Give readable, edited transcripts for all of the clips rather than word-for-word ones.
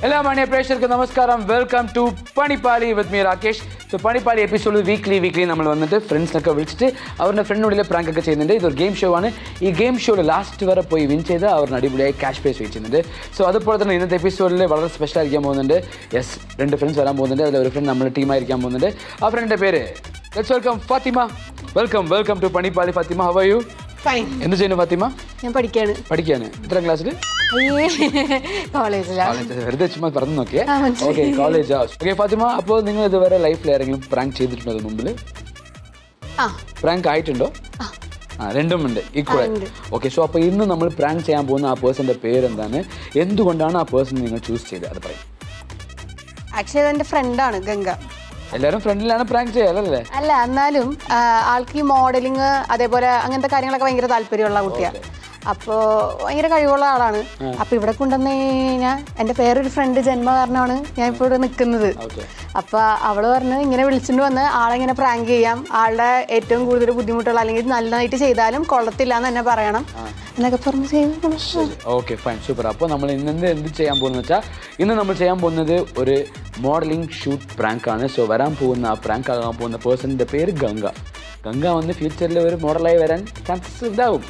എല്ലാ മാന്യ പ്രേക്ഷകർക്ക് നമസ്കാരം. Welcome to Panippali with me Rakesh. So Panippali episode weekly നമ്മൾ വന്നിട്ട് ഫ്രണ്ട്സിനൊക്കെ വിളിച്ചിട്ട് അവരുടെ ഫ്രണ്ടിനുള്ളിൽ പ്രാങ്ക് ഒക്കെ ചെയ്യുന്നുണ്ട്. ഇതൊരു ഗെയിം ഷോ ആണ്. ഈ ഗെയിം ഷോയിൽ ലാസ്റ്റ് വരെ പോയി വിൻ ചെയ്ത് അവരുടെ അടിപൊളിയായി ക്യാഷ് പ്രൈസ് വെച്ചിട്ടുണ്ട്. സോ അതുപോലെ തന്നെ ഇന്നത്തെ എപ്പിസോഡിൽ വളരെ സ്പെഷ്യൽ ആയിരിക്കാൻ പോകുന്നുണ്ട്. യെസ്, 2 ഫ്രണ്ട്സ് വരാൻ പോകുന്നുണ്ട്. അതിൽ ഒരു ഫ്രണ്ട് നമ്മുടെ ടീമായിരിക്കാൻ പോകുന്നുണ്ട്. ആ ഫ്രണ്ടിൻ്റെ പേര് let's welcome Fathima. Welcome to Panippali. Fathima, how are you? Fine. എന്ത് ചെയ്യുന്നു ഫാത്തിമ? ഞാൻ പഠിക്കാണ്. എത്ര ക്ലാസ്സിൽ? വെറുതെ ചുമ്മാ പറഞ്ഞു നോക്കിയേ. Okay, college. ഓക്കെ ഫാത്തിമ, അപ്പോൾ നിങ്ങൾ ഇതുവരെ ലൈഫിൽ ആരെങ്കിലും പ്രാങ്ക് ചെയ്തിട്ടുണ്ടോ അതിന് മുമ്പിൽ? പ്രാങ്ക് ആയിട്ടുണ്ടോ? രണ്ടും ഉണ്ട്, ഈക്വൽ. ഓക്കെ, സോ അപ്പോൾ ഇന്ന് നമ്മൾ പ്രാങ്ക് ചെയ്യാൻ പോകുന്ന ആ പേഴ്സന്റെ പേരെന്താണ്, എന്തുകൊണ്ടാണ് ആ പേഴ്സൺ നിങ്ങൾ ചൂസ് ചെയ്തത്, അത് പറയും. ആക്ച്വലി എന്റെ ഫ്രണ്ടാണ് ഗംഗ. എല്ലാവരും ഫ്രണ്ടിലാണ് പ്രാങ്ക് ചെയ്യാറല്ലേ? അല്ല, എന്നാലും ആൾക്ക് ഈ മോഡലിങ് അതേപോലെ അങ്ങനത്തെ കാര്യങ്ങളൊക്കെ ഭയങ്കര താല്പര്യമുള്ള കുട്ടിയാണ്. അപ്പോൾ ഭയങ്കര കഴിവുള്ള ആളാണ്. അപ്പോൾ ഇവിടെ കൊണ്ടുവന്ന് കഴിഞ്ഞാൽ എൻ്റെ വേറൊരു ഫ്രണ്ട് ജന്മ കാരണമാണ് ഞാൻ ഇപ്പോൾ ഇവിടെ നിൽക്കുന്നത്. അപ്പോൾ അവള് പറഞ്ഞ് ഇങ്ങനെ വിളിച്ചിട്ട് വന്ന് ആളെങ്ങനെ പ്രാങ്ക് ചെയ്യാം, ആളുടെ ഏറ്റവും കൂടുതൽ ബുദ്ധിമുട്ടുള്ള അല്ലെങ്കിൽ നല്ലതായിട്ട് ചെയ്താലും കൊള്ളത്തില്ല എന്ന് തന്നെ പറയണം എന്നൊക്കെ പറഞ്ഞ് ചെയ്തു. Okay, fine, super. അപ്പോൾ നമ്മൾ ഇന്ന് എന്ത് ചെയ്യാൻ പോകുന്നത് വെച്ചാൽ, ഇന്ന് നമ്മൾ ചെയ്യാൻ പോകുന്നത് ഒരു മോഡലിംഗ് ഷൂട്ട് പ്രാങ്ക് ആണ്. സോ വരാൻ പോകുന്ന ആ പ്രാങ്ക് ആകാൻ പോകുന്ന പേഴ്സണിൻ്റെ പേര് ഗംഗ. ഗംഗ വന്ന് ഫ്യൂച്ചറിൽ ഒരു മോഡലായി വരാൻ ചാൻസസ് ഉണ്ടാവും.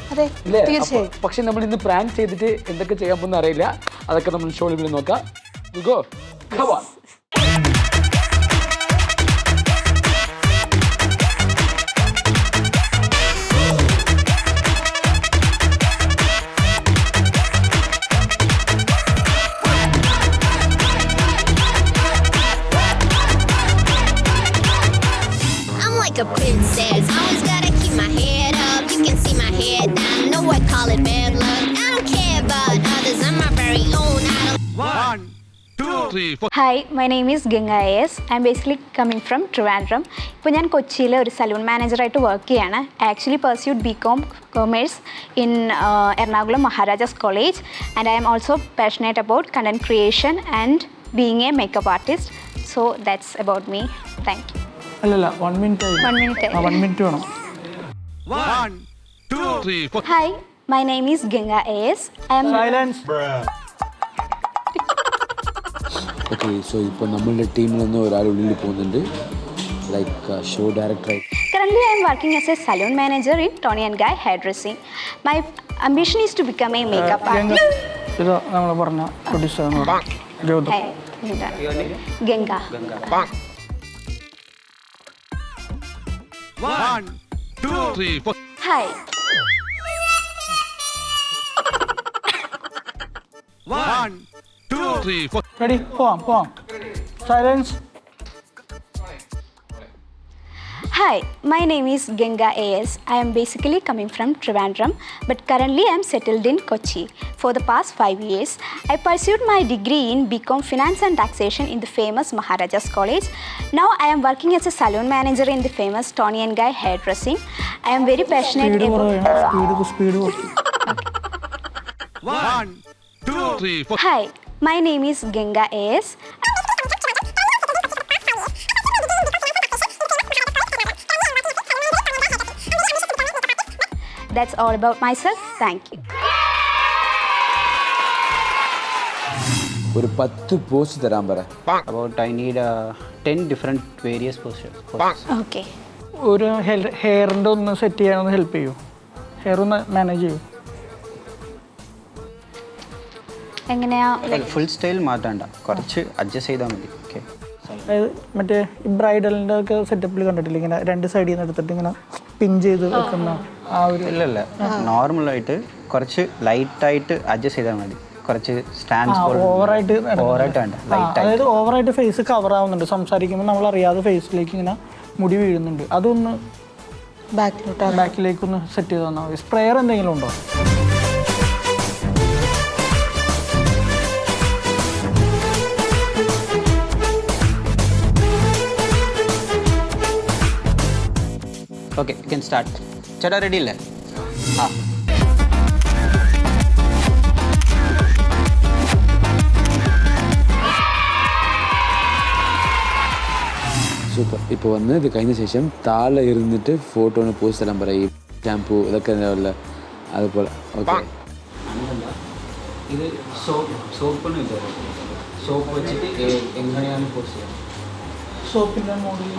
പക്ഷെ നമ്മൾ ഇന്ന് പ്രാങ്ക് ചെയ്തിട്ട് എന്തൊക്കെ ചെയ്യാൻ പോകുന്ന അറിയില്ല. അതൊക്കെ നമ്മൾ ഷോയിൽ നോക്കാം. Go, come on. A princess, always gotta keep my head up. You can see my head down, know I call it bad luck. I don't care about others, I'm my very own idol. 1, 2, 3, 4. Hi, my name is Ganga AS. I'm basically coming from Trivandrum. ഇപ്പോൾ ഞാൻ കൊച്ചിയിൽ ഒരു salon മാനേജറായിട്ട് work ചെയ്യാണ്. Actually pursued BCom Commerce in Ernakulam Maharajas College, and I am also passionate about content creation and being a makeup artist. So that's about me. Thank you. അല്ലല്ല, 1 minute 1 minute വേണം. 1, 2, 3, 4. Hi, my name is Ganga AS. I am silence. Okay, so ഇപ്പോൾ നമ്മളുടെ ടീമിൽ നിന്ന് ഒരാൾ ഉള്ളിൽ പോകുന്നുണ്ട്, like show ഡയറക്ടറായി. currently I am working as a salon manager in Tony and Guy Hairdressing. My ambition is to become a makeup artist. ഇത് നമ്മൾ പറഞ്ഞ producer Gautam. Hi, Ganga. 1, 2, 3, 4. Hi. 1, 2, 3, 4. Ready, പോവാം. Silence. Hi, my name is Ganga AS. I am basically coming from Trivandrum, but currently I am settled in Kochi. For the past 5 years, I pursued my degree in BCom Finance and Taxation in the famous Maharajas College. Now I am working as a salon manager in the famous Tony and Guy Hairdressing. I am very passionate about... speed 1, 2, 3, 4. Hi, my name is Ganga AS. That's all about myself. Thank you. ഒരു 10 post തരാൻ പറ. About I need 10 different various postures. Okay. ഒരു ഹെയറിൻ്റെ ഒന്ന് set ചെയ്യാനൊന്ന് help ചെയ്യൂ. Hair ഒന്ന് manage ചെയ്യൂ. എങ്ങനെയാ? Full style മാറ്റണ്ട, കുറച്ച് അഡ്ജസ്റ്റ് ചെയ്താൽ മതി. ഓക്കെ, അതായത് മറ്റേ ഈ ബ്രൈഡലിൻ്റെ ഒക്കെ സെറ്റപ്പിൽ കണ്ടിട്ടില്ല, ഇങ്ങനെ 2 സൈഡിൽ നിന്ന് എടുത്തിട്ട് ഇങ്ങനെ പിൻ ചെയ്ത് വെക്കുന്ന ആ ഒരു. ഇല്ലല്ല, നോർമലായിട്ട് കുറച്ച് ലൈറ്റായിട്ട് അഡ്ജസ്റ്റ് ചെയ്താൽ മതി. കുറച്ച് സ്റ്റാൻഡ്സ് ഓവറായിട്ട് വേണ്ട, ലൈറ്റ്. അതായത് ഓവറായിട്ട് ഫേസ് കവർ ആവുന്നുണ്ട്. സംസാരിക്കുമ്പോൾ നമ്മൾ അറിയാതെ ഫേസിലേക്ക് ഇങ്ങനെ മുടി വീഴുന്നുണ്ട്. അതൊന്ന് ബാക്കിലേക്കൊന്ന് സെറ്റ് ചെയ്ത് തന്നാൽ മതി. സ്പ്രെയർ എന്തെങ്കിലും ഉണ്ടോ? Okay, you can start. ചേട്ടാ റെഡി അല്ലേ? സൂപ്പർ. ഇപ്പോൾ വന്ന് ഇത് കഴിഞ്ഞ ശേഷം താഴെ ഇരുന്നിട്ട് ഫോട്ടോന് പോസ്റ്റ് തരാൻ പറയും. ഷാമ്പൂ ഇതൊക്കെ ഉള്ള അതുപോലെ. ഓക്കെ, ഇത് സോപ്പൊന്നും ഇല്ല. സോപ്പ് വെച്ചിട്ട് എങ്ങനെയാണ് പോസ്റ്റ് ചെയ്യുന്നത്? സോപ്പിൻ്റെ മോഡൽ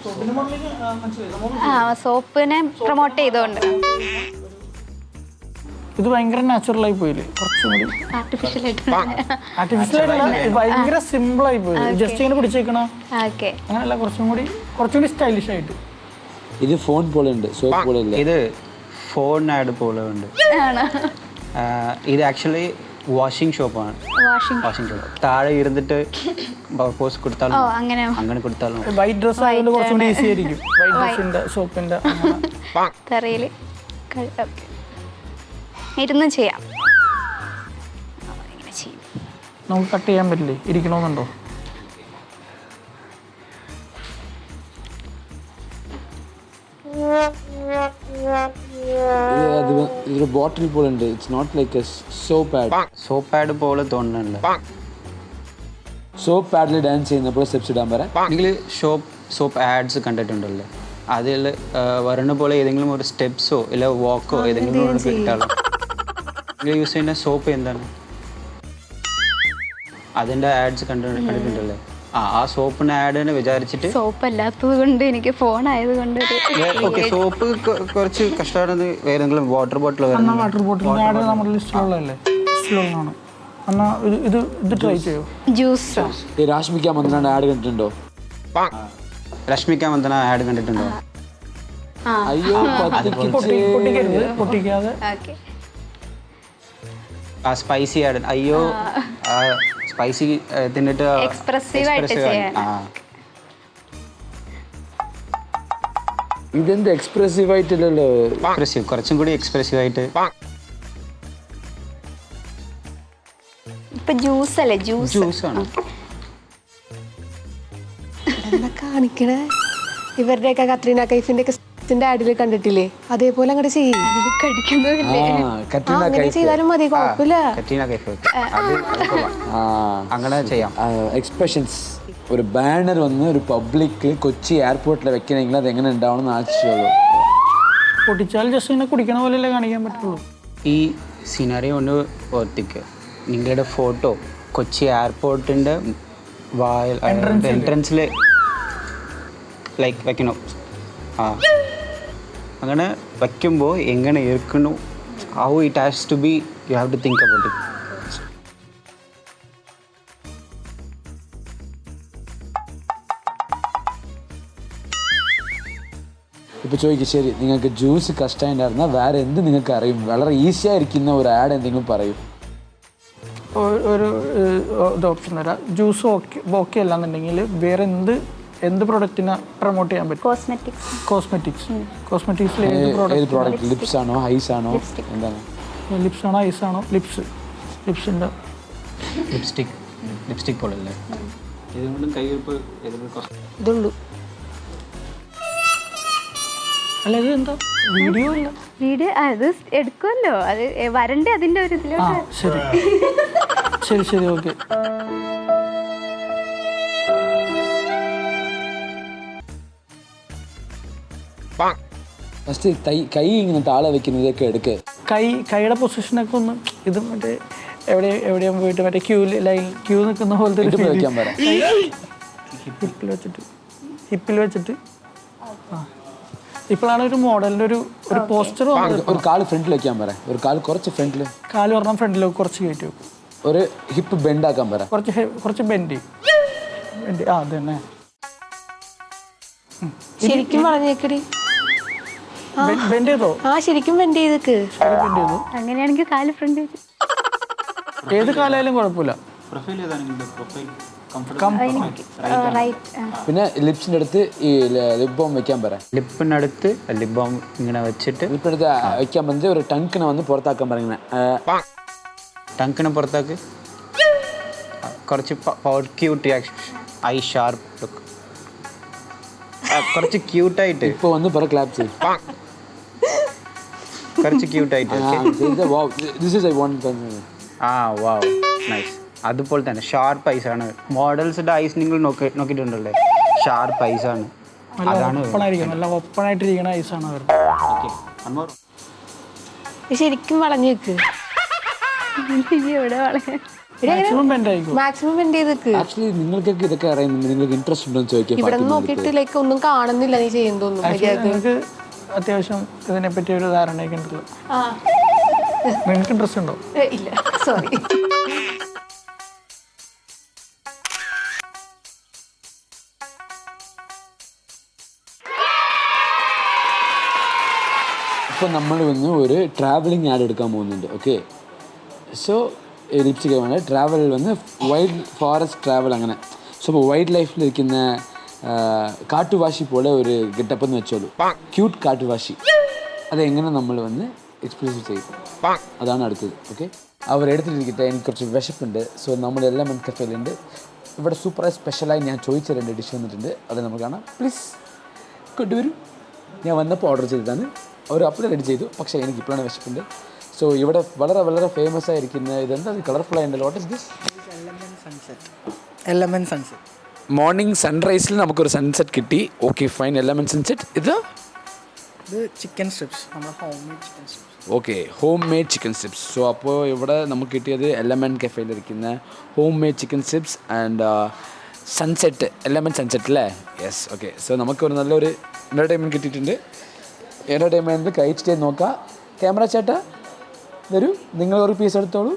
സോപ്പിൻ്റെ മോഡൽ മനസ്സിലായി. സോപ്പിനെ പ്രൊമോട്ട് ചെയ്തുകൊണ്ട് ഇത് ഭയങ്കര നാച്ചുറലായി പോയില്ലേ? കുറച്ചും കൂടി ആർട്ടിഫിഷ്യലായിട്ടല്ല, ഭയങ്കര സിമ്പിളായി പോയി. ജസ്റ്റ് ഇങ്ങനെ പിടിച്ചേക്കണ ഓക്കെ. അങ്ങനെയല്ല, കുറച്ചുകൂടി സ്റ്റൈലിഷ് ആയിട്ട്. ഇത് ഫോൺ പോലെ ഉണ്ട്, സോപ്പ് പോലെ ഇല്ല. ഇത് ഫോൺ ആഡ് പോലെ ഉണ്ട്. ഇത് ആക്ച്വലി വാഷിംഗ് ഷോപ്പാണ്. വാഷിംഗ് ഷോപ്പ് താഴെ ഇരുന്നിട്ട് പോസ്റ്റ് കൊടുത്താലും അങ്ങനെ കൊടുത്താലും വൈറ്റ് ഡ്രസ് ആയതുകൊണ്ട് കുറച്ചുകൂടി ഈസി ആയിരിക്കും. വൈറ്റ് ഡ്രസ്സിന്റെ സോപ്പിന്റെ തറയിൽ ഇരുന്ന് ചെയ്യാം. ഇങ്ങനെ ചെയ്യും. നമുക്ക് കട്ട് ചെയ്യാൻ പറ്റില്ലേ? ഇരിക്കണമെന്നുണ്ടോ? ഇതൊരു ബോട്ടിൽ പോലെ ഉണ്ട്. It's not like a soap pad. Soap pad പോലെ തോന്നുന്നുണ്ട്. സോപ്പ് പാഡിൽ ഡാൻസ് ചെയ്യുന്നപ്പോൾ സ്റ്റെപ്സ് ഇടാൻ പറയാം. നിങ്ങൾ സോപ്പ് ആഡ്സ് കണ്ടിട്ടുണ്ടല്ലോ, അതിൽ വരണ പോലെ ഏതെങ്കിലും ഒരു സ്റ്റെപ്സോ ഇല്ല വാക്കോ ഏതെങ്കിലും ഇട്ടാലോ. നിങ്ങൾ യൂസ് ചെയ്യുന്ന സോപ്പ് എന്താണ്? അതിൻ്റെ ആഡ്സ് കണ്ടിട്ടുണ്ടല്ലേ? ആ സോപ്പിന് ആഡ് തന്നെ വിചാരിച്ചിട്ട്. സോപ്പ് അല്ലാത്തത് കൊണ്ട് എനിക്ക് ഫോൺ ആയതുകൊണ്ട് ഓക്കെ, സോപ്പ് കുറച്ച് കഷ്ടമാണെന്ന് ഏതെങ്കിലും വാട്ടർ ബോട്ടിൽ വാട്ടർ ബോട്ടിലിന്റെ ആഡ് നമ്മുടെ ലിസ്റ്റിലുള്ളതല്ലേ? ലിസ്റ്റിലുള്ളതാണ്. എന്നാ ഇത് ട്രൈ ചെയ്യോ? ജ്യൂസ്. ഈ രാഷ്മിക മന്ത്രാണ്ട് ആഡ് കണ്ടിട്ടുണ്ടോ? രശ്മിക മന്ദന ആഡ് കണ്ടിട്ടുണ്ടോ? അയ്യോ പൊട്ടിക്കാതെ. ആ സ്പൈസി ആഡ്. അയ്യോ സ്പൈസി തിന്നിട്ട് എക്സ്പ്രസീവ് ആയിട്ട് ചെയ്യാൻ. ഇതെന്ത് എക്സ്പ്രസീവ് ആയിട്ടില്ലല്ലോ. എക്സ്പ്രസീവ്, കുറച്ചും കൂടി എക്സ്പ്രസീവ് ആയിട്ട്. ഇപ്പൊ ജ്യൂസ് അല്ലേ? ജ്യൂസാണ്. എന്താ കാണിക്കണേ? ഇവരുടെയൊക്കെ കത്രീന കൈഫിന്റെ ഒക്കെ ആഡിൽ കണ്ടിട്ടില്ലേ? അതേപോലെ അങ്ങോട്ട് ചെയ്യും. ചെയ്താലും മതി, കുഴപ്പമില്ല. അങ്ങനെ ചെയ്യാം. എക്സ്പ്രഷൻസ്. ഒരു ബാനർ വന്ന് ഒരു പബ്ലിക്കിൽ കൊച്ചി എയർപോർട്ടിൽ വെക്കണമെങ്കിൽ അത് എങ്ങനെ ഉണ്ടാവണം ആവശ്യമുള്ളൂ. പൊട്ടിച്ചാൽ ജസ്റ്റ് ഇങ്ങനെ കുടിക്കണ പോലെയല്ലേ കാണിക്കാൻ പറ്റുള്ളൂ. ഈ സിനാരി ഒന്ന് ഓർത്തിക്കുക. നിങ്ങളുടെ ഫോട്ടോ കൊച്ചി എയർപോർട്ടിൻ്റെ എൻട്രൻസിൽ ലൈക്ക് വെക്കണോ? അങ്ങനെ വയ്ക്കുമ്പോൾ എങ്ങനെ ഇരിക്കണു, how it has to be, you have to think about it. ഇപ്പോൾ ചോദിക്കും, ശരി നിങ്ങൾക്ക് ജ്യൂസ് കഷ്ടമായിരുന്നാൽ വേറെ എന്ത് നിങ്ങൾക്ക് അറിയും? വളരെ ഈസി ആയിരിക്കുന്ന ഒരു ആഡ് എന്തെങ്കിലും പറയും. ഒരു ഇത് ഓപ്ഷൻ തരാം. ജ്യൂസ് ഓക്കെ അല്ലാന്നുണ്ടെങ്കിൽ വേറെ എന്ത് പ്രൊഡക്റ്റിനെ പ്രൊമോട്ട് ചെയ്യാൻ പറ്റും? കോസ്മെറ്റിക്സിൽ ഏത് പ്രോഡക്റ്റ്? ലിപ്സ് ആണോ, ഐസ് ആണോ, എന്താണ്? ലിപ്സ് ആണോ, ഐസ് ആണോ? ലിപ്സിൻ്റെ ലിപ്സ്റ്റിക് പോലല്ലേ? ഇതുകൊണ്ടും കൈവയ്പ്പ് ഇതുള്ളൂ. അല്ല, ഇത് എന്താ വീഡിയോ അല്ല? വീഡിയോ അത് എടുക്കുമല്ലോ, അത് വരണ്ടേ അതിന്റെ ഒരു ഇതിലോട്ട്. ശരി ഓക്കെ. ഫസ്റ്റ് കൈ ഇങ്ങനെ താഴെ വെക്കുന്നതൊക്കെ എടുക്കുക. കൈയുടെ പൊസിഷനൊക്കെ ഒന്ന് ഇത് മറ്റേ എവിടെയാ പോയിട്ട് മറ്റേ ക്യൂ നിൽക്കുന്ന പോലത്തെ വെക്കാൻ പറയാം. ഹിപ്പിൽ വെച്ചിട്ട് ഇപ്പോഴാണ് ഒരു മോഡലിന്റെ ഒരു പോസ്റ്റർ. ഒരു കാല് ഫ്രണ്ടിൽ വെക്കാൻ പറയാം. ഒരു കാല് കുറച്ച് ഫ്രണ്ടിൽ, കാല് പറഞ്ഞാൽ ഫ്രണ്ടിലേക്ക് കുറച്ച് കയറ്റി വെക്കും. ഒരു ഹിപ്പ് ബെൻഡ് ആക്കാൻ പറയാം. കുറച്ച് ബെൻഡ്. അത് തന്നെ. ശരിക്കും പറഞ്ഞേക്കടി. ബെൻഡ് ചെയ്തോ? ശരിക്കും ബെൻഡ് ചെയ്തേക്ക്. ബെൻഡ് ചെയ്തു. അങ്ങനെയാണെങ്കിൽ കാല് ഫ്രണ്ട് ഏത് കാലായാലും കുഴപ്പമില്ല. പിന്നെ ലിപ്സിന്റെ അടുത്ത് ഈ ലിപ് ബാം വെക്കാൻ പറയാം. ലിപ്പിനടുത്ത് ലിപ് ബാം ഇങ്ങനെ വെച്ചിട്ട് ലിപ്പിനടുത്ത് വെക്കാൻ പറ്റുന്നത് ഒരു ടങ്കിനെ വന്ന് പുറത്താക്കാൻ പറയുന്നത്. ടങ്കിനെ പുറത്താക്ക്. കുറച്ച് power cute I sharp look, കുറച്ച് ക്യൂട്ടായിട്ട്. ഇപ്പോൾ വന്ന് പുറ ക്ലാപ്പ് ചെയ്യും. കുറച്ച് ക്യൂട്ടായിട്ട്. വാവ്, നൈസ്. അതുപോലെ തന്നെ ഷാർപ്പ് ഐസാണ്. മോഡൽസിന്റെ ഐസ് നിങ്ങൾ നോക്കിയിട്ടുണ്ടല്ലേ? ഷാർപ്പ് ഐസാണ്. അതാണ് നല്ല ഓപ്പൺ ആയിട്ടിരിക്കുന്ന ഐസാണ് അവർ. ശരിക്കും വളഞ്ഞു വെക്ക്. മാക്സിമം ബെൻഡ് ആയിരിക്കും. മാക്സിമം ബെൻഡ് ചെയ്ത് ആക്ച്വലി നിങ്ങൾക്കൊക്കെ ഇതൊക്കെ അറിയുന്നത് നിങ്ങൾക്ക് ഇൻട്രസ്റ്റ് ഉണ്ടോ എന്ന് ചോദിക്കാൻ ഇവിടെ നോക്കിയിട്ട് ലൈക്ക് ഒന്നും കാണുന്നില്ല നീ ചെയ്യുന്നതൊന്നും. നിങ്ങൾക്ക് അത്യാവശ്യം ഇതിനെപ്പറ്റി ഒരു ധാരണയൊക്കെ ഉണ്ടല്ലോ. നിങ്ങൾക്ക് ഇൻട്രസ്റ്റ് ഉണ്ടോ? ഇല്ല, സോറി. ഇപ്പോൾ നമ്മൾ വന്ന് ഒരു ട്രാവലിംഗ് ആഡ് എടുക്കാൻ പോകുന്നുണ്ട്. ഓക്കെ, സോ ലിപ്സ്റ്റിക് വേണ്ട ട്രാവലിൽ വന്ന് വൈൽഡ് ഫോറസ്റ്റ് ട്രാവൽ അങ്ങനെ. സോ ഇപ്പോൾ വൈൽഡ് ലൈഫിലിരിക്കുന്ന കാട്ടുവാശി പോലെ ഒരു ഗെറ്റപ്പ് എന്ന് വെച്ചോളൂ, ക്യൂട്ട് കാട്ടുവാശി. അതെങ്ങനെ നമ്മൾ വന്ന് എക്സ്പ്രസ് ചെയ്യും, അതാണ് അടുത്തത്. ഓക്കെ, അവർ എടുത്തിട്ടിരിക്കട്ടെ, എനിക്ക് കുറച്ച് വിശപ്പുണ്ട്. സോ നമ്മൾ എലമെന്റ് കഫേയിലുണ്ട്. ഇവിടെ സൂപ്പറായി സ്പെഷ്യലായി ഞാൻ ചോദിച്ച 2 ഡിഷ് വന്നിട്ടുണ്ട്, അത് നമുക്ക് കാണാം. പ്ലീസ് കൊണ്ടുവരും. ഞാൻ വന്നപ്പോൾ ഓർഡർ ചെയ്തതാണ്, അവർ അപ്പോൾ റെഡി ചെയ്തു, പക്ഷേ എനിക്ക് ഇപ്പോഴാണ് വിശപ്പുണ്ട്. സോ ഇവിടെ വളരെ വളരെ ഫേമസ് ആയിരിക്കുന്ന ഇതെന്താ കളർഫുൾ ആയിട്ടുണ്ടല്ലോ. What is this? Element sunset. Morning സൺറൈസിൽ നമുക്കൊരു സൺസെറ്റ് കിട്ടി. Okay fine, element sunset. ഇത് ചിക്കൻ സ്ട്രിപ്സ്, നമ്മുടെ home made chicken strips. Okay, home made chicken strips. So അപ്പോൾ ഇവിടെ നമുക്ക് കിട്ടിയത് എലമെന്റ് കഫേയിലിരിക്കുന്ന home made chicken strips and sunset, element sunset അല്ലേ? യെസ്. ഓക്കെ, സോ നമുക്കൊരു നല്ലൊരു എൻ്റർടൈൻമെൻറ്റ് കിട്ടിയിട്ടുണ്ട്. എൻ്റർടൈൻമെൻറ്റ് കഴിച്ചിട്ട് നോക്കാം. ക്യാമറ ചേട്ടാ വരൂ, നിങ്ങളൊരു പീസ് എടുത്തോളൂ.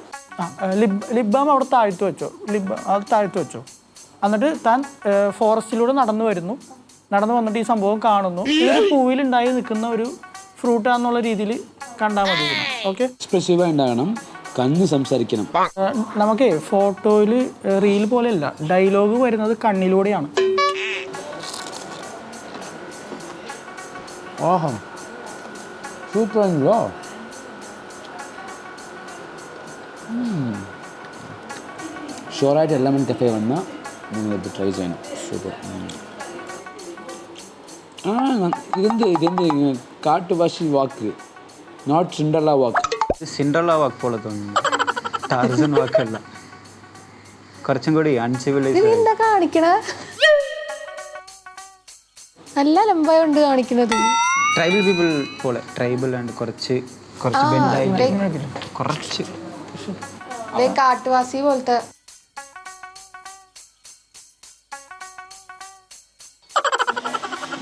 ലിപ് ബാം അവിടെ താഴ്ത്തു വെച്ചോ, അത് താഴ്ത്തു വെച്ചോ. എന്നിട്ട് താൻ ഫോറസ്റ്റിലൂടെ നടന്നു വന്നിട്ട് ഈ സംഭവം കാണുന്നു. ഇതൊരു പൂവിലുണ്ടായി നിൽക്കുന്ന ഒരു ഫ്രൂട്ടാന്നുള്ള രീതിയിൽ കണ്ടാൽ മതി. ഓക്കെ, എക്സ്പ്രസീവായി ഉണ്ടാകണം, കണ്ണ് സംസാരിക്കണം. നമുക്ക് ഫോട്ടോയിൽ റീൽ പോലെയല്ല, ഡയലോഗ് വരുന്നത് കണ്ണിലൂടെയാണ്. ഓഹോ, സൂപ്പർ ആണല്ലോ. ഷുവറായിട്ട് എലമെന്റ് കഫേ വന്നാൽ നിങ്ങളിത് ട്രൈ ചെയ്യണം. സൂപ്പർ. ഇതെന്ത് കാട്ടുഭാഷി വാക്ക്, നോട്ട് സിൻഡർല വാക്ക്. സിൻഡർല വാക്ക് പോലെ തോന്നുന്നു, ടാർസൻ വാക്കല്ല, കുറച്ചും കൂടി അൺസിവിലൈസ്ഡ്. എന്താ കാണിക്കണ? നല്ല ലംബായുണ്ട് കാണിക്കുന്നത്. ട്രൈബൽ പീപ്പിൾ പോലെ, ട്രൈബൽ ആൻഡ് കുറച്ച് ബെൻഡായിട്ട് കുറച്ച് കാട്ടുവാസി പോലത്തെ.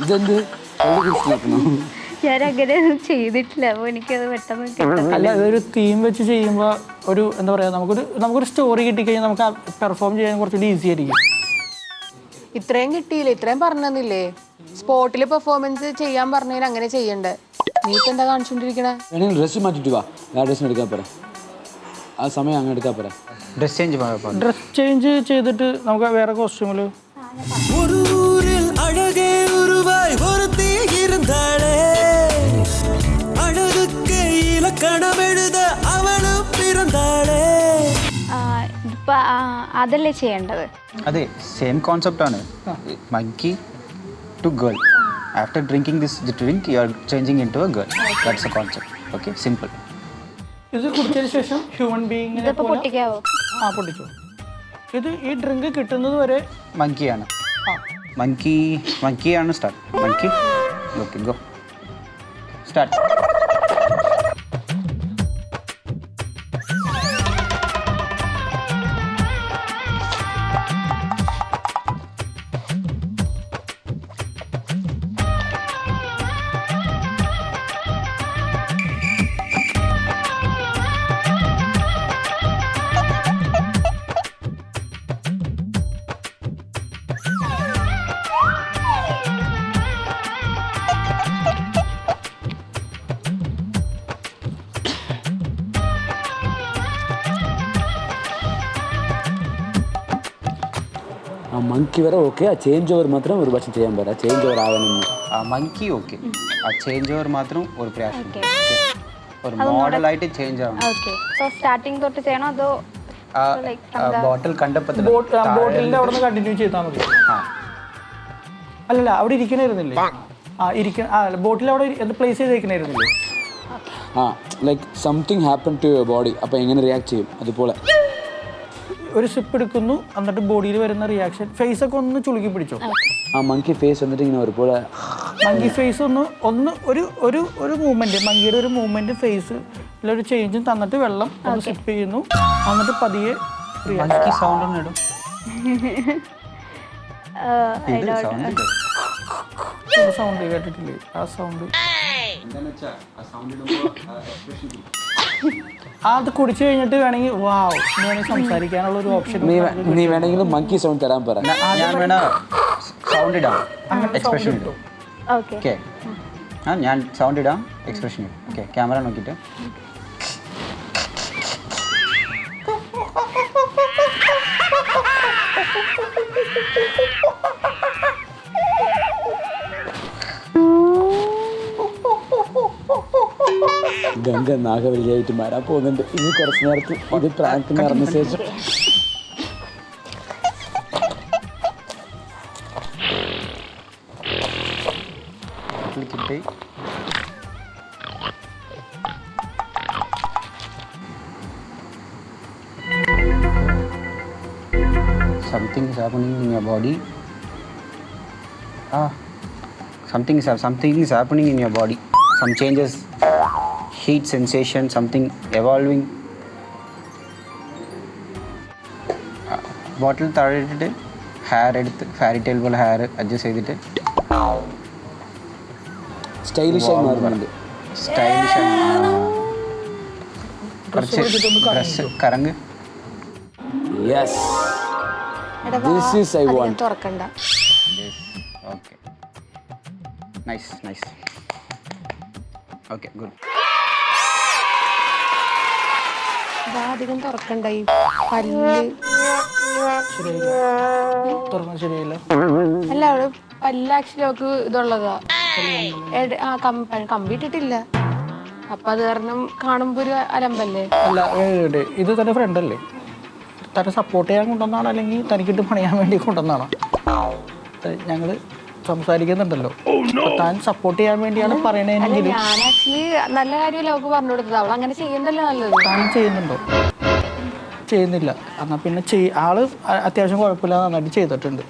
ഇതെന്ത് ഞാനങ്ങനെ ചെയ്തിട്ടില്ല, അപ്പോൾ എനിക്കത് പെട്ടെന്ന് അല്ല, അതൊരു തീം വെച്ച് ചെയ്യുമ്പോൾ ഒരു എന്താ പറയുക, നമുക്കൊരു സ്റ്റോറി കിട്ടിക്കഴിഞ്ഞാൽ നമുക്ക് പെർഫോം ചെയ്യാൻ കുറച്ചുകൂടി ഈസി ആയിരിക്കും. ഇത്രയും കിട്ടിയില്ലേ, ഇത്രയും പറഞ്ഞില്ലേ? സ്പോട്ടിൽ പെർഫോമൻസ് ചെയ്യാൻ പറഞ്ഞതിന് അങ്ങനെ ചെയ്യണ്ടേ? നീ ഇപ്പൊ എന്താ കാണിച്ചോണ്ടിരിക്കണേ? ഡ്രസ്സ് മാറ്റിട്ട് വാ, ആ ഡ്രസ്സിന് എടുക്കാൻ പറ, ആ സമയം അങ്ങ് എടുക്കാൻ പറ. ഡ്രസ് ചേഞ്ച് ചെയ്തിട്ട് നമുക്ക് വേറെ കോസ്റ്റ്യൂമിൽ. ഇപ്പം അതല്ലേ ചെയ്യേണ്ടത്? അതെ, സെയിം കോൺസെപ്റ്റ് ആണ്. Monkey to girl. After drinking this drink you are changing in to a girl. That's a concept. Okay, simple. ഇത് കുടിച്ചതിന് ശേഷം ഹ്യൂമൻ ബീയിങ്ങിനെ പൊട്ടിക്കാവോ? പൊട്ടിച്ചോ. ഇത് ഈ ഡ്രിങ്ക് കിട്ടുന്നത് വരെ മങ്കിയാണ്. മങ്കിയാണ് start. Monkey. Okay, go start. ആ മങ്കി വരെ ഓക്കെ, ആ ചേഞ്ച് ഓവർ മാത്രം ഒരു പക്ഷം ചെയ്യാൻ പറ്റാ. ചേഞ്ച് ഓവർ ആവണമെന്ന് ആ മങ്കി ഓക്കെ, ആ ചേഞ്ച് ഓവർ മാത്രം ഒരു പ്രാവശ്യം ഒരു മോഡലായിട്ട് ചേഞ്ച് ആവണം. ഓക്കെ, സോ സ്റ്റാർട്ടിങ് തൊട്ട് ചെയ്യണോ അതോ ബോട്ടിൽ കണ്ടപ്പോൾ ബോട്ടിലിന്റെ അവിടെ നിന്ന് കണ്ടിന്യൂ ചെയ്താൽ മതി. അല്ലല്ല, അവിടെ ഇരിക്കണായിരുന്നില്ലേ? ബോട്ടിൽ അവിടെ പ്ലേസ് ചെയ്തേക്കണായിരുന്നില്ലേ? Like something happen to your body, അപ്പോൾ എങ്ങനെ റിയാക്ട് ചെയ്യും അതുപോലെ. ഒരു സിപ്പ് എടുക്കുന്നു, എന്നിട്ട് ബോഡിയിൽ വരുന്ന റിയാക്ഷൻ, ഫേസ് ഒക്കെ ഒന്ന് ചുളുക്കി പിടിച്ചോ. ആ മങ്കി ഫേസ് വന്നിട്ട് ഇങ്ങനെ ഒരുപോലെ മങ്കി ഫേസ് ഒന്ന് ഒരു മൂവ്മെന്റ്, മങ്കിയുടെ ഒരു മൂവ്മെന്റ് ഫേസിലൊരു ചേഞ്ചും തന്നിട്ട് വെള്ളം ഒന്ന് സിപ്പ് ചെയ്യുന്നു, എന്നിട്ട് പതിയെ മങ്കി സൗണ്ട് ഒന്ന് ഇടും ഇത് സൗണ്ട് സൗണ്ട് കേട്ടിട്ടില്ലേ ആ സൗണ്ട്? അത് കുടിച്ചു കഴിഞ്ഞിട്ട് വേണമെങ്കിൽ വാവ് വേണമെങ്കിൽ സംസാരിക്കാനുള്ള ഒരു ഓപ്ഷൻ. നീ വേണമെങ്കിൽ മങ്കി സൗണ്ട് തരാൻ പറ. ഞാൻ വേണ സൗണ്ട് ഇടാം, എക്സ്പ്രഷൻ ഇടും. ഓക്കെ ഞാൻ സൗണ്ട് ഇടാം, എക്സ്പ്രഷൻ ഇടും. ഓക്കെ ക്യാമറ നോക്കിയിട്ട് ഗംഗ നാഗവല്ലിയായിട്ട് മാറാൻ പോകുന്നുണ്ട് ഇനി കുറച്ച് നേരത്ത്. ഇത് പ്രാങ്ക് നടന്ന ശേഷം കിട്ടി. Something is happening in your body. Something is happening in your body. Some changes, heat sensation, something evolving. ബോട്ടിൽ താഴെ ഇട്ടിട്ട് ഹെയർ എടുത്ത് ഫാരി ടെയിൽ പോലെ ഹെയർ അഡ്ജസ്റ്റ് ചെയ്തിട്ട് സ്റ്റൈലിഷ് ആയി മാറുന്നുണ്ട്. സ്റ്റൈലിഷ് കുറച്ച് ഡ്രസ് കറങ്ങ്. Yes, this is I want. തുറക്കണ്ട. Okay nice. Okay good. അധികം തുറക്കണ്ട. ഈ പല്ല് തുറന്നാൽ ശരിയല്ല. അല്ല അവള് പല്ല് ആക്ച്വലി അവൾക്ക് ഇതുള്ളതാ. കമ്പി ഇട്ടിട്ടില്ല. അപ്പൊ അത് കാരണം കാണുമ്പോ ഒരു അലമ്പല്ലേ. അല്ല ഇത് തന്റെ ഫ്രണ്ട് അല്ലേ? തന്നെ സപ്പോർട്ട് ചെയ്യാൻ കൊണ്ടുവന്നാണോ അല്ലെങ്കിൽ തനിക്കിട്ട് പണിയാൻ വേണ്ടി കൊണ്ടുവന്നാണോ? ഞങ്ങൾ സംസാരിക്കുന്നുണ്ടല്ലോ. താൻ സപ്പോർട്ട് ചെയ്യാൻ വേണ്ടിയാണ് പറയണതെങ്കിൽ ഞാൻ ആക്ച്വലി നല്ല കാര്യമല്ല അവൾക്ക് പറഞ്ഞു കൊടുത്തത്. അവൾ അങ്ങനെ ചെയ്യുന്നല്ലോ നല്ലത്. താൻ ചെയ്യുന്നുണ്ടോ? ചെയ്യുന്നില്ല. എന്നാൽ പിന്നെ ആള് അത്യാവശ്യം കുഴപ്പമില്ല, നന്നായിട്ട് ചെയ്തിട്ടുണ്ട്.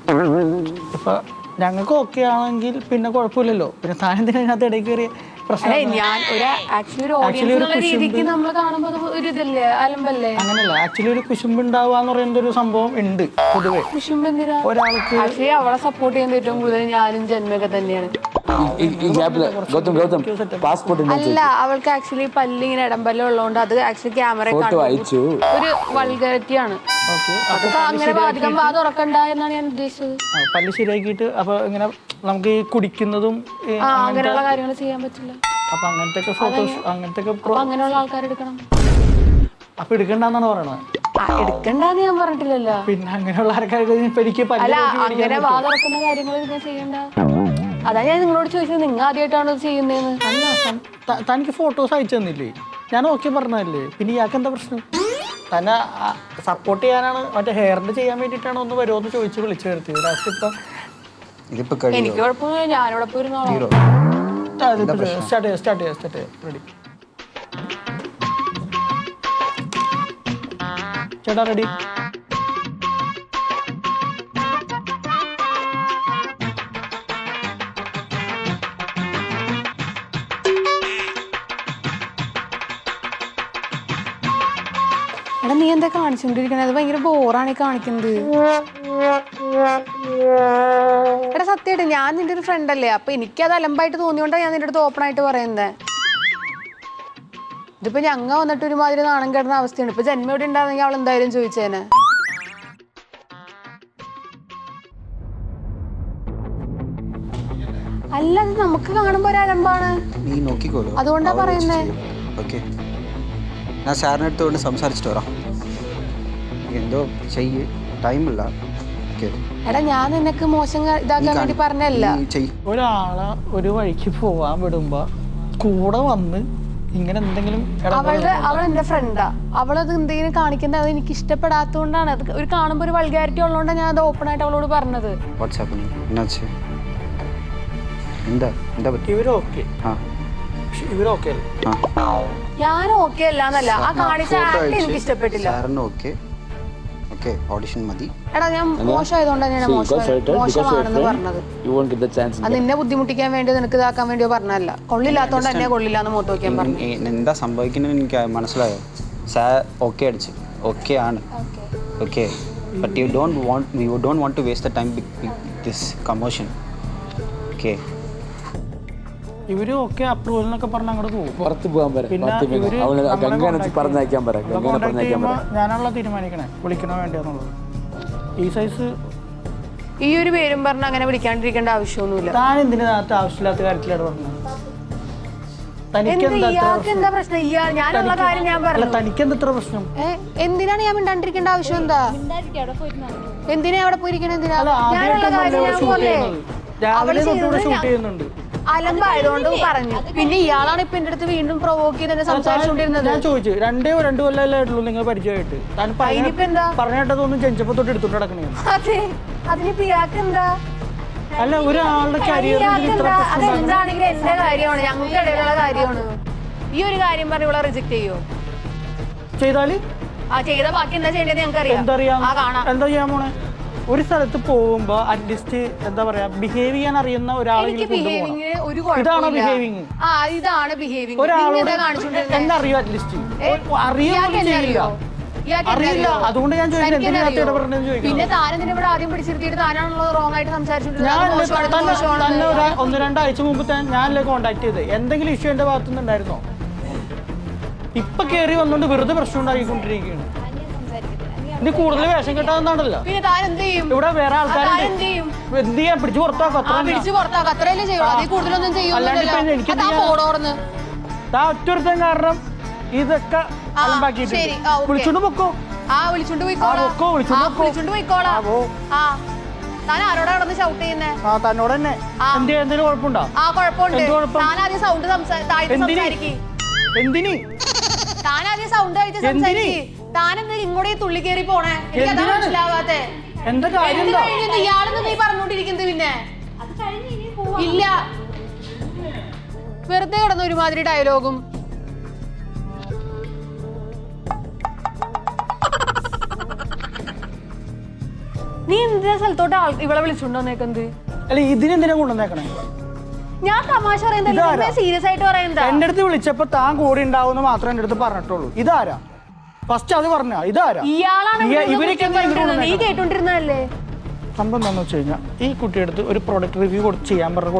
ഇപ്പം ഞങ്ങൾക്ക് ഓക്കെ ആണെങ്കിൽ പിന്നെ കുഴപ്പമില്ലല്ലോ. പിന്നെ താൻ എന്തിനാ ഇതിനകത്ത് ഇടയിൽ കയറിയ പ്രശ്നം? ഞാൻ ഒരു ആക്ച്വലി ഒരു ഓഡിയൻസ് രീതിക്ക് നമ്മൾ കാണുമ്പോൾ ഒരു ഇതല്ലേ, അലമ്പല്ലേ. അങ്ങനെയല്ല, ആക്ച്വലി ഒരു കുശുമ്പ് ഉണ്ടാവുക എന്ന് പറയുന്ന ഒരു സംഭവം ഉണ്ട് പൊതുവെ. കുശുമ്പ് എന്തിനാ? ഒരാൾക്ക് ആക്ച്വലി അവളെ സപ്പോർട്ട് ചെയ്യുന്ന ഏറ്റവും കൂടുതൽ ഞാനും ജന്മൊക്കെ തന്നെയാണ്. അല്ല, അവൾക്ക് ആക്ച്വലി പല്ലിങ്ങനെ ഇടമ്പല്ല ഉള്ളതുകൊണ്ട് അത് ആക്ച്വലി ക്യാമറ ഒരു വൾഗാരിറ്റി ആണ്. അങ്ങനെ വാദിക്കാൻ വാ തുറക്കണ്ട എന്നാണ് ഞാൻ ഉദ്ദേശിച്ചത്. പല്ല് ശരിയാക്കിയിട്ട് അപ്പൊ ഇങ്ങനെ നമുക്ക് ഈ കുടിക്കുന്നതും അങ്ങനെയുള്ള കാര്യങ്ങൾ ചെയ്യാൻ പറ്റില്ല. അപ്പൊ അങ്ങനത്തെ ഫോട്ടോസ് അങ്ങനെയുള്ള ആൾക്കാരെടുക്കണം. അപ്പൊ എടുക്കണ്ടെന്നാണ് പറയണത്. എടുക്കണ്ടെന്ന് ഞാൻ പറഞ്ഞിട്ടില്ലല്ലോ. പിന്നെ അങ്ങനെയുള്ള ആൾക്കാർക്ക് അല്ല, അങ്ങനെ വാ തുറക്കുന്ന കാര്യങ്ങൾ ഞാൻ ചെയ്യണ്ട. അതാ ഞാൻ നിങ്ങളോട് ചോദിച്ചത്, നിങ്ങൾ ആദ്യമായിട്ടാണ് ഇത് ചെയ്യുന്നതെന്ന്. അല്ല, തനിക്ക് ഫോട്ടോസ് അയച്ചു തന്നില്ലേ? ഞാൻ ഓക്കെ പറഞ്ഞതല്ലേ. പിന്നെ ഇയാൾക്ക് എന്താ പ്രശ്നം? തന്നെ സപ്പോർട്ട് ചെയ്യാനാണ്, മറ്റേ ഹെയറിന്റെ ചെയ്യാൻ വേണ്ടിയിട്ടാണ് ഒന്ന് വരുമോ എന്ന് ചോദിച്ച് വിളിച്ചു വരുത്തിയത്. ലാസ്റ്റ് എനിക്ക് കുഴപ്പമൊന്നുമില്ല, ഞാനിവിടെ പോയിരുന്നോളാം. സ്റ്റാർട്ട് ചെയ്യാം. റെഡി ചേട്ടാ? റെഡി. എടാ, നീ എന്താ കാണിച്ചോണ്ടിരിക്കണേ? അത് ഭയങ്കര ബോറാണ് ഈ കാണിക്കുന്നത്. എടാ സത്യമായിട്ട് ഞാൻ നിന്റെ ഒരു ഫ്രണ്ട് അല്ലേ? അപ്പൊ എനിക്കത് അലമ്പായിട്ട് തോന്നിയോണ്ടാണ് ഞാൻ നിന്റെ അടുത്ത് ഓപ്പൺ ആയിട്ട് പറയുന്നത്. ഇതിപ്പോ ഞങ്ങ വന്നിട്ട് ഒരുമാതിരി നാണം കെടുന്ന അവസ്ഥയാണ്. ഇപ്പൊ ജന്മ ഇവിടെ ഉണ്ടായിരുന്നെങ്കിൽ അവൾ എന്തായാലും ചോദിച്ചേനെ. അല്ല, അത് നമുക്ക് കാണുമ്പോ ഒരു അലമ്പാണ്. അതുകൊണ്ടാ പറയുന്നേ. ഞാൻ സാറിൻ്റെ അടുത്തോണ്ട് സംസാരിച്ചിട്ട് വരാം. എന്തോ ചെയ്യ്, ടൈമില്ല. എടാ, ഞാൻ നിനക്ക് മോശം ഇതാക്കാൻ വേണ്ടി പറഞ്ഞല്ല. ഒരാളെ ഒരു വഴിക്ക് പോവാൻ വിടുമ്പോ കൂടെ വന്ന് ഇങ്ങനെ എന്തെങ്കിലും അവൾ എന്റെ ഫ്രണ്ടാ. അവളത് എന്തെങ്കിലും കാണിക്കുന്നത് അത് എനിക്ക് ഇഷ്ടപ്പെടാത്തതുകൊണ്ടാണ്. അത് ഒരു കാണുമ്പോ ഒരു വൾഗാരിറ്റി ഉള്ളതുകൊണ്ടാണ് ഞാൻ അത് ഓപ്പൺ ആയിട്ട് അവളോട് പറഞ്ഞത്. ഞാൻ ഓക്കെ അല്ലാന്നല്ല, ആ കാണിച്ച ആക്ട് എനിക്ക് ഇഷ്ടപ്പെട്ടില്ല. എടാ, ഞാൻ മോശമായതുകൊണ്ടാണ് മോശമാണെന്ന് പറഞ്ഞത്. അത് നിന്നെ ബുദ്ധിമുട്ടിക്കാൻ വേണ്ടി നിനക്ക് ഇതാക്കാൻ വേണ്ടിയോ പറഞ്ഞല്ല. കൊള്ളില്ലാത്തോണ്ട് എന്നെ കൊള്ളില്ലാന്ന് മുഖത്ത് നോക്കിയാൻ പറഞ്ഞു. എന്താ സംഭവിക്കുന്നത് എനിക്ക് മനസ്സിലായോ? സാർ ഓക്കെ അടിച്ചു, ഓക്കെ ആണ്. Okay, but we don't want to waste the time with this commotion. Okay. ഇവര് ഓക്കെ അപ്രൂവൽ എന്നൊക്കെ പറഞ്ഞ് അങ്ങോട്ട് പോകും. പുറത്ത് പോകാൻ പറയാം. പിന്നെ ഇവര് പറഞ്ഞയക്കാൻ പറയാം. ഞാനാണല്ലോ തീരുമാനിക്കണേ വിളിക്കണോ വേണ്ടിയെന്നുള്ളത്. ഈ സൈസ് ഈ ഒരു പേരും പറഞ്ഞ് അങ്ങനെ വിളിക്കാണ്ടിരിക്കേണ്ട ആവശ്യമൊന്നുമില്ല. താൻ എന്തിനകത്ത് ആവശ്യമില്ലാത്ത കാര്യത്തിലാണ് പറഞ്ഞത്? എന്താ പ്രശ്നം? ഞാനുള്ള കാര്യം ഞാൻ പറഞ്ഞു. തനിക്കെന്താ ഇത്ര പ്രശ്നം? എന്തിനാണ് ഞാൻ മിണ്ടാണ്ടിരിക്കേണ്ട ആവശ്യം? എന്താ എന്തിനാ അവിടെ പോയിരിക്കണേ? എന്തിനാ ഞാനുള്ള കാര്യം ഞാൻ പോലെ രാവിലെ തൊട്ടുകൂടെ ഷൂട്ട് ചെയ്യുന്നുണ്ട്. അലമ്പായതുകൊണ്ട് പറഞ്ഞു. പിന്നെ ഇയാളാണ് ഇപ്പൊ എന്റെ അടുത്ത് വീണ്ടും പ്രൊവോക്ക് ചെയ്ത് സംസാരിച്ചുകൊണ്ടിരുന്നത്. ഞാൻ ചോദിച്ചു 2 കൊല്ലമല്ലേ ആയിട്ടുള്ളൂ നിങ്ങൾ പരിചയമായിട്ട്. താൻ പറഞ്ഞിട്ടതൊന്നും ജനിച്ചപ്പോ തൊട്ട് എടുത്തോണ്ട് നടക്കണേ. അതെ, അതിനിപ്പോ ഇയാൾക്ക് എന്താ? അല്ല, ഒരാളുടെ അതെന്താണെങ്കിലും എന്റെ കാര്യമാണ്, ഞങ്ങൾക്ക് ഇടയിലുള്ള കാര്യമാണ്. ഈ ഒരു കാര്യം പറഞ്ഞ് ഇവിടെ റിജക്ട് ചെയ്യോ? ചെയ്താല് ചെയ്ത ബാക്കി എന്താ ചെയ്യേണ്ടത് ഞങ്ങൾക്ക് എന്തറിയാം. എന്താ ചെയ്യാൻ പോണേ? ഒരു സ്ഥലത്ത് പോകുമ്പോ അറ്റ്ലീസ്റ്റ് എന്താ പറയാ ബിഹേവ് ചെയ്യാൻ അറിയുന്ന ഒരാളെങ്കിലും ഇതാണോ ബിഹേവിങ്? ഇതാണ് ബിഹേവിങ്. ഒരാളോട് എന്തറിയോ? അറ്റ്ലീസ്റ്റ് അറിയില്ല. അതുകൊണ്ട് ഞാൻ ചോദിക്കുന്നത്. പിന്നെ താനെന്തിനാ ഇവിടെ ആദ്യം പിടിച്ചിരുത്തിയിട്ട് താനാണല്ലോ റോങ് ആയിട്ട് തന്നെ 1-2 ആഴ്ച മുമ്പ് ഞാനല്ലേ കോണ്ടാക്ട് ചെയ്തത്. എന്തെങ്കിലും ഇഷ്യൂ എന്റെ ഭാഗത്തുനിന്ന് ഉണ്ടായിരുന്നോ? ഇപ്പൊ കേറി വന്നോണ്ട് വെറുതെ പ്രശ്നം ഉണ്ടാക്കിക്കൊണ്ടിരിക്കുകയാണ്. ഇനി കൂടുതൽ വേഷം കെട്ടാവുന്നതാണല്ലോ. ഇവിടെ വേറെ ആൾക്കാരുണ്ട്. എന്ത് ചെയ്യാൻ? പിടിച്ചു പുറത്താക്കും. ഒറ്റൊരുത്തൻ കാരണം ഇതൊക്കെ അലമ്പാക്കിയിട്ട് വിളിച്ചോണ്ട് പൊക്കോ. തന്നോട് തന്നെ എന്തെങ്കിലും കുഴപ്പമുണ്ടോ? എന്തിന് താനെന്താ ഇങ്ങോട്ടേ തുള്ളി കയറി പോണേ? മനസ്സിലാവാത്തെ എന്താ കാര്യം? ഇയാളെന്ന് നീ പറഞ്ഞോണ്ടിരിക്കുന്നത് പിന്നെ ഇല്ല, വെറുതെ കിടന്ന ഒരുമാതിരി ഡയലോഗും. നീ എന്തിനാ സ്ഥലത്തോട്ട് ഇവളെ വിളിച്ചുകൊണ്ടുവന്നേക്കുന്നത്? അല്ല, ഇതിനെന്തിനാ കൊണ്ടുവന്നേക്കണേ? ഞാൻ തമാശ പറയുന്നത് സീരിയസ് ആയിട്ട് പറയുന്നത്. എന്റെ അടുത്ത് വിളിച്ചപ്പോ താൻ കൂടെ ഉണ്ടാവുന്ന മാത്രമേ എന്റെ അടുത്ത് പറഞ്ഞിട്ടുള്ളൂ. ഇതാരാ? ഫസ്റ്റ് അത് പറഞ്ഞ ഇതാരാ? ഇവരൊക്കെ നീ കേട്ടോണ്ടിരുന്നതല്ലേ? സംഭവം എന്താണെന്ന് വെച്ച് കഴിഞ്ഞാൽ ഈ കുട്ടിയെടുത്ത് ഒരു പ്രോഡക്റ്റ് റിവ്യൂ ചെയ്യാൻ പറഞ്ഞു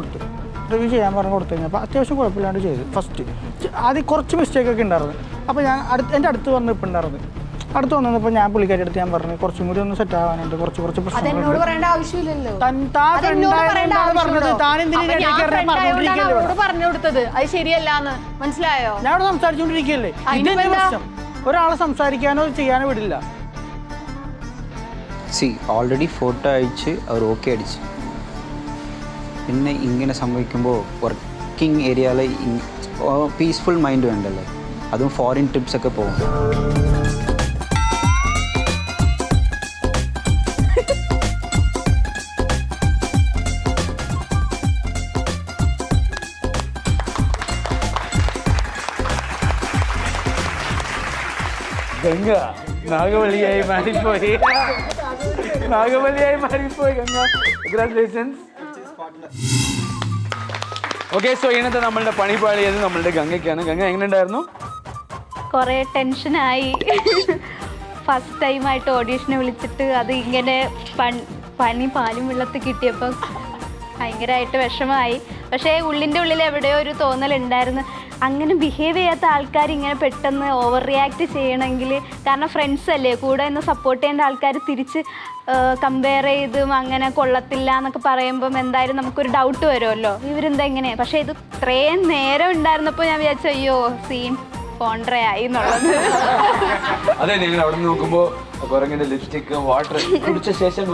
കൊടുത്തു കഴിഞ്ഞപ്പോൾ അത്യാവശ്യം കുഴപ്പമില്ലാണ്ട് ചെയ്തു. ഫസ്റ്റ് ആദ്യം കുറച്ച് മിസ്റ്റേക്ക് ഒക്കെ ഉണ്ടായിരുന്നു. അപ്പോൾ ഞാൻ എൻ്റെ അടുത്ത് വന്നിട്ടുണ്ടായിരുന്നു. അടുത്ത് വന്നപ്പോൾ ഞാൻ പുള്ളിക്കാരി അടുത്ത് ഞാൻ പറഞ്ഞു കുറച്ചും കൂടി ഒന്ന് സെറ്റ് ആവാനുണ്ട്, കുറച്ച് പ്രശ്നങ്ങൾ. മനസ്സിലായോ? ഞാൻ അവിടെ സംസാരിച്ചുകൊണ്ടിരിക്കുകയല്ലേ. ഇതിന്റെ പ്രശ്നം ഒരാളെ സംസാരിക്കാനോ ചെയ്യാനോ വിടില്ല. ഓൾറെഡി ഫോട്ടോ അയച്ച് അവർ ഓക്കെ അടിച്ച്. പിന്നെ ഇങ്ങനെ സംഭവിക്കുമ്പോൾ വർക്കിംഗ് ഏരിയയിൽ പീസ്ഫുൾ മൈൻഡ് വേണ്ടല്ലേ. അതും ഫോറിൻ ട്രിപ്സ് ഒക്കെ പോകും. ഗംഗ നാഗവല്ലിയായി മാറിപ്പോയി. ഗംഗ. കൺഗ്രാറ്റുലേഷൻസ്. ഓക്കെ, സോ ഇന്നത്തെ നമ്മളുടെ പണിപാളിയത് നമ്മളുടെ ഗംഗയ്ക്കാണ്. ഗംഗ എങ്ങനെ ഉണ്ടായിരുന്നു? കുറേ ടെൻഷനായി. ഫസ്റ്റ് ടൈമായിട്ട് ഓഡീഷന് വിളിച്ചിട്ട് അത് ഇങ്ങനെ പണി പാലും വെള്ളത്തിൽ കിട്ടിയപ്പോൾ ഭയങ്കരമായിട്ട് വിഷമമായി. പക്ഷേ ഉള്ളിൻ്റെ ഉള്ളിൽ എവിടെയോ ഒരു തോന്നലുണ്ടായിരുന്നു, അങ്ങനെ ബിഹേവ് ചെയ്യാത്ത ആൾക്കാർ ഇങ്ങനെ പെട്ടെന്ന് ഓവർ റിയാക്ട് ചെയ്യണമെങ്കിൽ. കാരണം ഫ്രണ്ട്സ് അല്ലേ, കൂടെ നിന്ന് സപ്പോർട്ട് ചെയ്യേണ്ട ആൾക്കാർ തിരിച്ച് കമ്പയർ ചെയ്തും അങ്ങനെ കൊള്ളത്തില്ല എന്നൊക്കെ പറയുമ്പം എന്തായാലും നമുക്കൊരു ഡൗട്ട് വരുമല്ലോ, ഇവരെന്താ ഇങ്ങനെ. പക്ഷേ ഇത് ഇത്രയും നേരം ഉണ്ടായിരുന്നപ്പോൾ ഞാൻ വിചാരിച്ചു അയ്യോ സീൻ കോൺട്രയായി എന്നുള്ളത്. അതെ, നിങ്ങൾ അവിടെ നിന്ന് നോക്കുമ്പോൾ കുരങ്ങിന്റെ ലിപ്സ്റ്റിക്, വാട്ടർ കുടിച്ച ശേഷം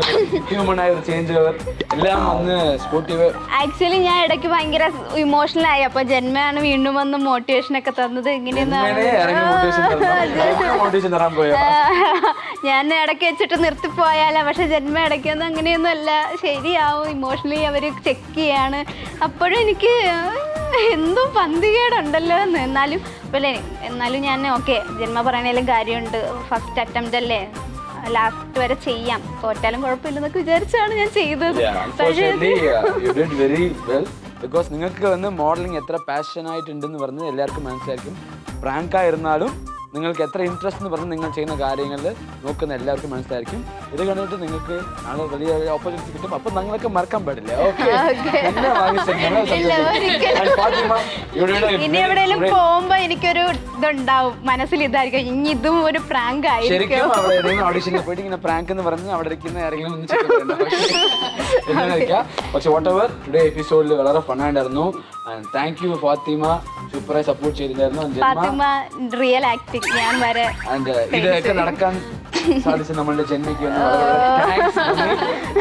ഹ്യൂമണായ ഒരു ചേഞ്ച് ഓവർ എല്ലാം വന്ന് സ്പോർട്ടീവ്. ആക്ച്വലി ഞാൻ ഇടയ്ക്ക് ഭയങ്കര ഇമോഷണൽ ആയി. അപ്പൊ ജന്മയാണ് വീണ്ടും വന്ന് മോട്ടിവേഷൻ ഒക്കെ തന്നത്. ഞാൻ ഇടയ്ക്ക് വെച്ചിട്ട് നിർത്തിപ്പോയാലോ, പക്ഷെ ജന്മ ഇടയ്ക്കൊന്നും അങ്ങനെയൊന്നും അല്ല, ശരിയാവും. ഇമോഷണലി അവർ ചെക്ക് ചെയ്യാണ്. അപ്പോഴും എനിക്ക് എന്തോ പന്തികേടുണ്ടല്ലോ എന്ന്. എന്നാലും ഞാൻ ഓക്കെ, ജന്മ പറയണേലും കാര്യമുണ്ട്, ഫസ്റ്റ് അറ്റംപ്റ്റ് അല്ലേ, ലാസ്റ്റ് വരെ ചെയ്യാം, തോറ്റാലും കുഴപ്പമില്ലെന്നൊക്കെ വിചാരിച്ചാണ് ഞാൻ ചെയ്തത്. ബിക്കോസ് നിങ്ങൾക്ക് വന്ന് മോഡലിംഗ് എത്ര പാഷൻ ആയിട്ടുണ്ടെന്ന് പറഞ്ഞത് എല്ലാവർക്കും മനസ്സിലായിരിക്കും. പ്രാങ്ക് ആയിരുന്നാലും നിങ്ങൾക്ക് എത്ര ഇൻട്രസ്റ്റ് എന്ന് പറഞ്ഞ് നിങ്ങൾ ചെയ്യുന്ന കാര്യങ്ങളിൽ നോക്കുന്ന എല്ലാവർക്കും മനസ്സിലായിരിക്കും. ഇത് കണ്ടിട്ട് നിങ്ങൾക്ക് നാളെ വലിയ ഓപ്പർച്യൂണിറ്റി കിട്ടും. അപ്പം നിങ്ങളൊക്കെ മറക്കാൻ പാടില്ല. ഇനി എവിടെയെങ്കിലും പോകുമ്പോ എനിക്കൊരു ഇതുണ്ടാവും മനസ്സിൽ, ഇതായിരിക്കും ഇനി ഇതും ഒരു പ്രാങ്ക് ശരിക്കും ആയിരിക്കും. അവിടെ ഏതെങ്കിലും ഓഡിഷനിൽ പോയിട്ട് ഇങ്ങനെ പ്രാങ്ക് എന്ന് പറഞ്ഞ് അവിടെ ഇരിക്കുന്ന ആരെങ്കിലും ഒന്ന് പക്ഷെ വാട്ട് എവർ ടുഡേ എപ്പിസോഡിൽ വളരെ ഫണ്ണായിട്ടായിരുന്നു. താങ്ക് യു ഫാത്തിമ, സൂപ്പറായി സപ്പോർട്ട് ചെയ്തിട്ടുണ്ടായിരുന്നു. ഫാത്തിമ റിയൽ ആക്ടിങ് ഞാൻ വരെ ആൻഡ് ഇതൊക്കെ നടക്കാൻ സാധിച്ച നമ്മളുടെ ജന്മയ്ക്ക്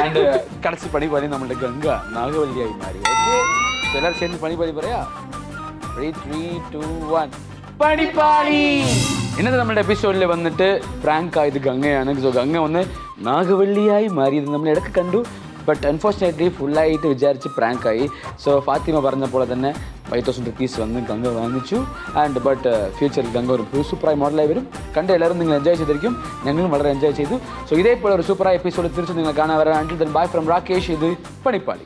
ആൻഡ് കടച്ച് പണിപാലി നമ്മളുടെ ഗംഗ നാഗവല്ലിയായി മാറി. എല്ലാവരും ചേർന്ന് പണിപാലി പറയാ. 3, 2, 1 പണിപ്പാളി. ഇന്നത്തെ നമ്മുടെ എപ്പിസോഡിൽ വന്നിട്ട് പ്രാങ്ക് ആയത് ഗംഗയാണ്. സോ ഗംഗ ഒന്ന് നാഗവല്ലിയായി മാറിയത് നമ്മൾ ഇടയ്ക്ക് കണ്ടു. ബട്ട് അൺഫോർച്ചുനേറ്റ്ലി ഫുള്ളായിട്ട് വിചാരിച്ച് പ്രാങ്കായി. സോ ഫാത്തിമ പറഞ്ഞ പോലെ തന്നെ 5,000 rupees വന്ന് ഗംഗ വാങ്ങിച്ചു. ആൻഡ് ബട്ട് ഫ്യൂച്ചറിൽ ഗംഗ ഒരു സൂപ്പറായി മോഡലായി വരും. കണ്ട് എല്ലാവരും നിങ്ങൾ എൻജോയ് ചെയ്തിരിക്കും. ഞങ്ങളും വളരെ എൻജോയ് ചെയ്തു. സോ ഇതേപോലെ ഒരു സൂപ്പറായ എപ്പിസോഡ് തിരിച്ച് നിങ്ങൾ കാണാൻ വരാൻ. Bye from Rakesh. ഇത് പണിപ്പാളി.